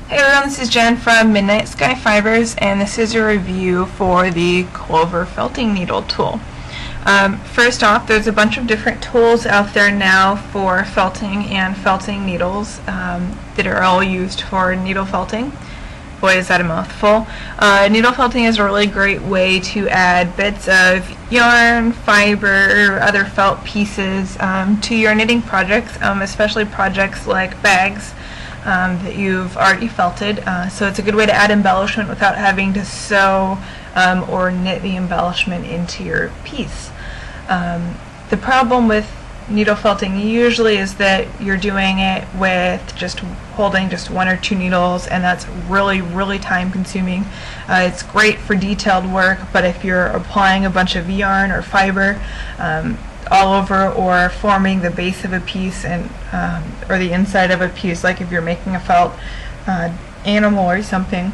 Hey everyone, this is Jen from Midnight Sky Fibers, and this is a review for the Clover felting needle tool. First off, there's a bunch of different tools out there now for felting and felting needles that are all used for needle felting. Boy, is that a mouthful. Needle felting is a really great way to add bits of yarn, fiber, or other felt pieces to your knitting projects, especially projects like bags that you've already felted. So it's a good way to add embellishment without having to sew or knit the embellishment into your piece. The problem with needle felting usually is that you're doing it with just holding just one or two needles, and that's really time consuming. It's great for detailed work, but if you're applying a bunch of yarn or fiber all over, or forming the base of a piece and or the inside of a piece, like if you're making a felt animal or something,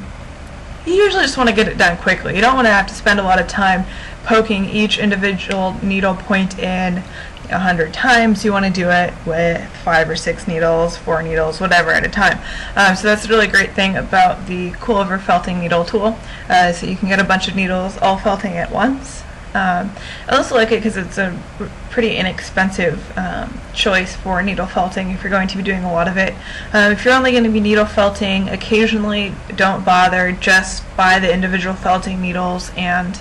you usually just want to get it done quickly. You don't want to have to spend a lot of time poking each individual needle point in 100 times. You want to do it with 5 or 6 needles, 4 needles, whatever at a time. So that's a really great thing about the Clover felting needle tool. So you can get a bunch of needles all felting at once. I also like it because it's a pretty inexpensive choice for needle felting if you're going to be doing a lot of it. If you're only going to be needle felting occasionally, don't bother. Just buy the individual felting needles and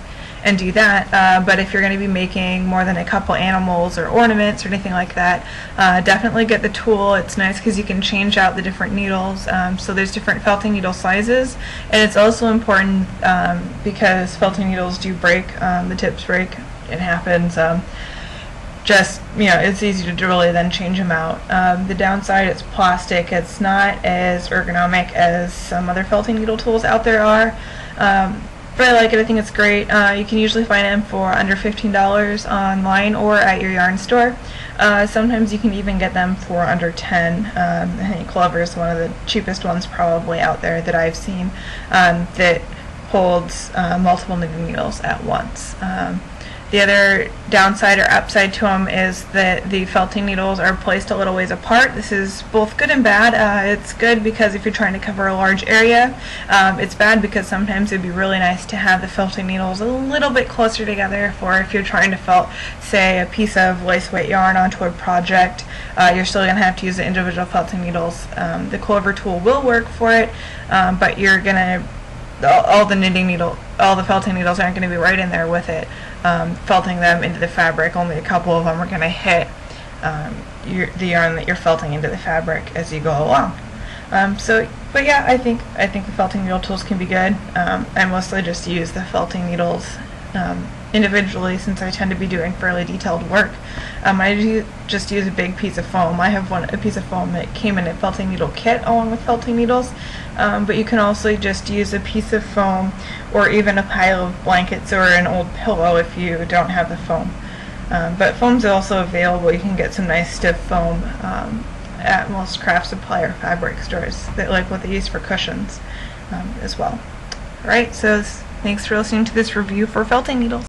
do that. But if you're going to be making more than a couple animals or ornaments or anything like that, definitely get the tool. It's nice because you can change out the different needles. So there's different felting needle sizes, and it's also important because felting needles do break. The tips break. It happens. It's easy to really then change them out. The downside, it's plastic. It's not as ergonomic as some other felting needle tools out there are. But I like it. I think it's great. You can usually find them for under $15 online or at your yarn store. Sometimes you can even get them for under $10. I think Clover is one of the cheapest ones probably out there that I've seen that holds multiple knitting needles at once. The other downside or upside to them is that the felting needles are placed a little ways apart. This is both good and bad. It's good because if you're trying to cover a large area. It's bad because sometimes it'd be really nice to have the felting needles a little bit closer together for if you're trying to felt, say, a piece of lace weight yarn onto a project. You're still going to have to use the individual felting needles. The Clover tool will work for it, but you're going to all the felting needles aren't going to be right in there with it, felting them into the fabric. Only a couple of them are going to hit the yarn that you're felting into the fabric as you go along. But yeah, I think the felting needle tools can be good. I mostly just use the felting needles individually since I tend to be doing fairly detailed work. I just use a big piece of foam. I have a piece of foam that came in a felting needle kit along with felting needles, but you can also just use a piece of foam or even a pile of blankets or an old pillow if you don't have the foam. But foam's also available. You can get some nice stiff foam at most craft supply or fabric stores that like what they use for cushions as well. Alright, so thanks for listening to this review for felting needles.